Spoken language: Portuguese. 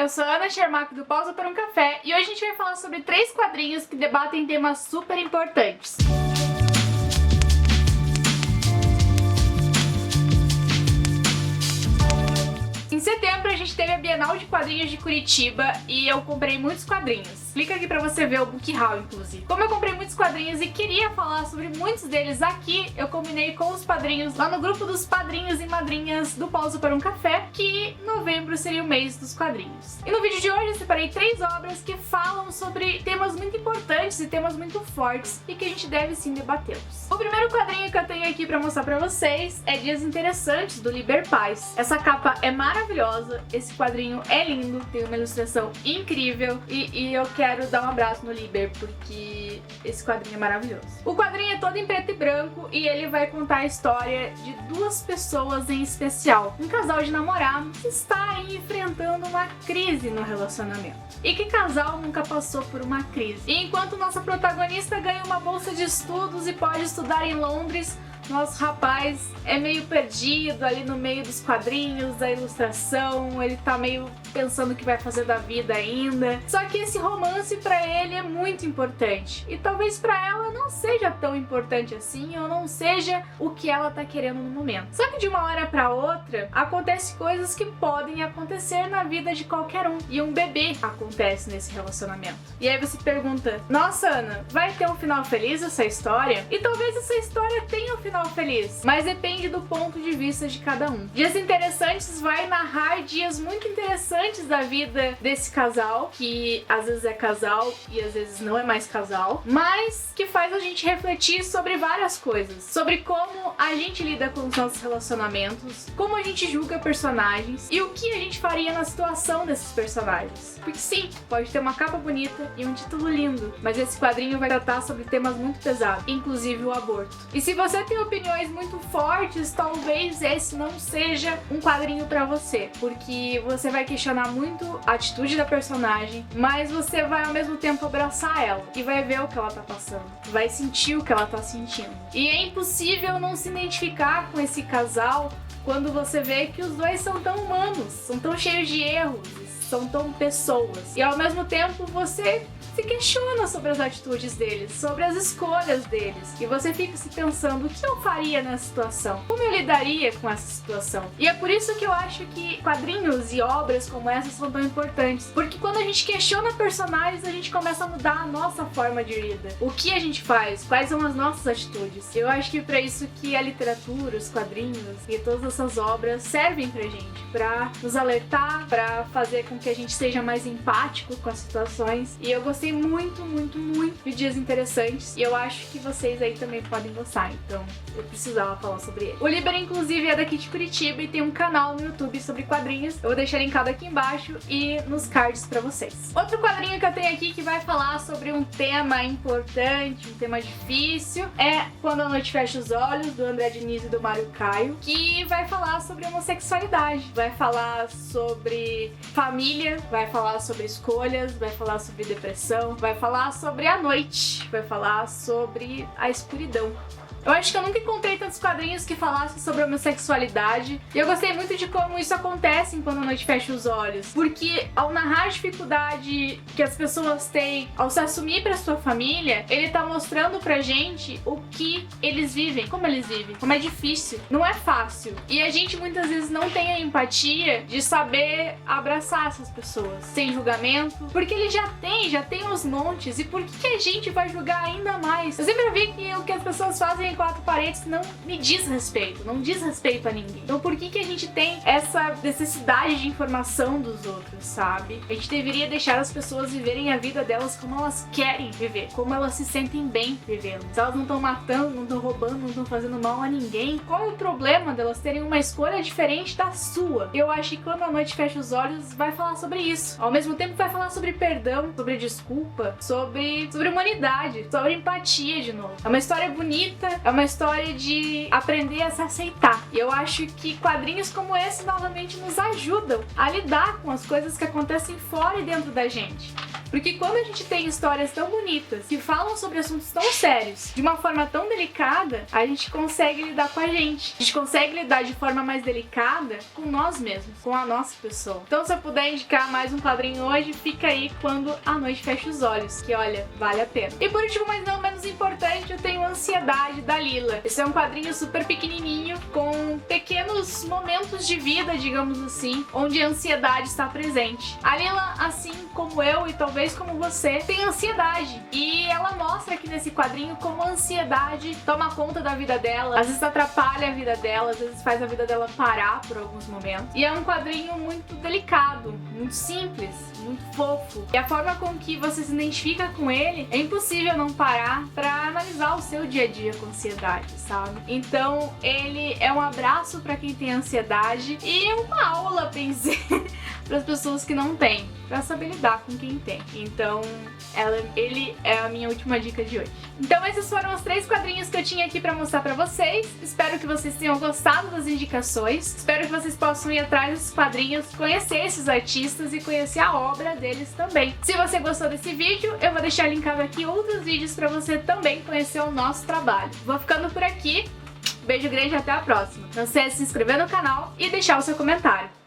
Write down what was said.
Eu sou a Ana Schermack do Pausa para um Café e hoje a gente vai falar sobre 3 quadrinhos que debatem temas super importantes. Em setembro a gente teve a Bienal de Quadrinhos de Curitiba e eu comprei muitos quadrinhos. Clica aqui pra você ver o book haul, inclusive. Como eu comprei muitos quadrinhos e queria falar sobre muitos deles aqui, eu combinei com os padrinhos lá no grupo dos padrinhos e madrinhas do Pausa para um Café, que novembro seria o mês dos quadrinhos. E no vídeo de hoje eu separei 3 obras que falam sobre temas muito importantes e temas muito fortes e que a gente deve sim debatê-los. O primeiro quadrinho que eu tenho aqui pra mostrar pra vocês é Dias Interessantes, do Liber Paz. Essa capa é maravilhosa, esse quadrinho é lindo, tem uma ilustração incrível e eu quero dar um abraço no Liber porque esse quadrinho é maravilhoso. O quadrinho é todo em preto e branco e ele vai contar a história de 2 pessoas em especial. Um casal de namorados que está aí enfrentando uma crise no relacionamento. E que casal nunca passou por uma crise? E enquanto nossa protagonista ganha uma bolsa de estudos e pode estudar em Londres, nosso rapaz é meio perdido ali no meio dos quadrinhos, da ilustração, ele tá meio pensando o que vai fazer da vida ainda. Só que esse romance pra ele é muito importante e talvez pra ela não seja tão importante assim ou não seja o que ela tá querendo no momento. Só que de uma hora pra outra acontecem coisas que podem acontecer na vida de qualquer um e um bebê acontece nesse relacionamento. E aí você pergunta, nossa Ana, vai ter um final feliz essa história? E talvez essa história tenha um final feliz, mas depende do ponto de vista de cada um. Dias Interessantes vai narrar dias muito interessantes da vida desse casal, que às vezes é casal e às vezes não é mais casal, mas que faz a gente refletir sobre várias coisas, sobre como a gente lida com os nossos relacionamentos, como a gente julga personagens e o que a gente faria na situação desses personagens. Porque sim, pode ter uma capa bonita e um título lindo, mas esse quadrinho vai tratar sobre temas muito pesados, inclusive o aborto. E se você tem opiniões muito fortes, talvez esse não seja um quadrinho pra você, porque você vai questionar muito a atitude da personagem, mas você vai ao mesmo tempo abraçar ela e vai ver o que ela tá passando, vai sentir o que ela tá sentindo. E é impossível não se identificar com esse casal quando você vê que os dois são tão humanos, são tão cheios de erros, são tão pessoas. E ao mesmo tempo você se questiona sobre as atitudes deles, sobre as escolhas deles. E você fica se pensando, o que eu faria nessa situação? Como eu lidaria com essa situação? E é por isso que eu acho que quadrinhos e obras como essa são tão importantes. Porque quando a gente questiona personagens, a gente começa a mudar a nossa forma de vida. O que a gente faz? Quais são as nossas atitudes? Eu acho que para isso que a literatura, os quadrinhos e todas essas obras servem pra gente. Pra nos alertar, pra fazer com que a gente seja mais empático com as situações. E eu gostei muito de Dias Interessantes e eu acho que vocês aí também podem gostar, então eu precisava falar sobre ele. O Liber, inclusive, é daqui de Curitiba e tem um canal no YouTube sobre quadrinhos. Eu vou deixar linkado aqui embaixo e nos cards pra vocês. Outro quadrinho que eu tenho aqui que vai falar sobre um tema importante, um tema difícil, é Quando a Noite Fecha os Olhos, do André Diniz e do Mário Caio, que vai falar sobre homossexualidade, vai falar sobre família, vai falar sobre escolhas, vai falar sobre depressão, vai falar sobre a noite, vai falar sobre a escuridão. Eu acho que eu nunca encontrei tantos quadrinhos que falassem sobre homossexualidade e eu gostei muito de como isso acontece em Quando a Noite Fecha os Olhos, porque ao narrar a dificuldade que as pessoas têm ao se assumir pra sua família, ele tá mostrando pra gente o que eles vivem, como é difícil, não é fácil. E a gente muitas vezes não tem a empatia de saber abraçar essas pessoas sem julgamento, porque ele já tem os montes, e por que a gente vai julgar ainda mais? Eu sempre vi que o que as pessoas fazem em 4 paredes não me diz respeito, não diz respeito a ninguém. Então por que a gente tem essa necessidade de informação dos outros, sabe? A gente deveria deixar as pessoas viverem a vida delas como elas querem viver, como elas se sentem bem vivendo. Se elas não estão matando, não estão roubando, não estão fazendo mal a ninguém, qual é o problema delas terem uma escolha diferente da sua? Eu acho que Quando a Noite Fecha os Olhos vai falar sobre isso. Ao mesmo tempo vai falar sobre perdão, sobre desculpa, sobre humanidade, sobre empatia de novo. É uma história bonita, é uma história de aprender a se aceitar. E eu acho que quadrinhos como esse novamente nos ajudam a lidar com as coisas que acontecem fora e dentro da gente. Porque quando a gente tem histórias tão bonitas, que falam sobre assuntos tão sérios, de uma forma tão delicada, a gente consegue lidar com a gente. A gente consegue lidar de forma mais delicada com nós mesmos, com a nossa pessoa. Então, se eu puder indicar mais um quadrinho hoje, fica aí Quando a Noite Fecha os Olhos, que olha, vale a pena. E por último, mas não menos importante, eu tenho Ansiedade, da Lila. Esse é um quadrinho super pequenininho, com pequenos momentos de vida, digamos assim, onde a ansiedade está presente. A Lila, assim como eu e talvez como você, tem ansiedade. E ela mostra aqui nesse quadrinho como a ansiedade toma conta da vida dela, às vezes atrapalha a vida dela, às vezes faz a vida dela parar por alguns momentos. E é um quadrinho muito delicado, muito simples, muito fofo. E a forma com que você se identifica com ele, é impossível não parar pra analisar o seu dia a dia com ansiedade, sabe? Então, ele é um abraço pra quem tem ansiedade e uma aula, pensei, para as pessoas que não têm, pra saber lidar com quem tem. Então, ele é a minha última dica de hoje. Então, esses foram os 3 quadrinhos que eu tinha aqui pra mostrar pra vocês. Espero que vocês tenham gostado das indicações. Espero que vocês possam ir atrás desses quadrinhos, conhecer esses artistas e conhecer a obra deles também. Se você gostou desse vídeo, eu vou deixar linkado aqui outros vídeos pra você também conhecer o nosso trabalho. Vou ficando por aqui. Beijo grande e até a próxima. Não esqueça de se inscrever no canal e deixar o seu comentário.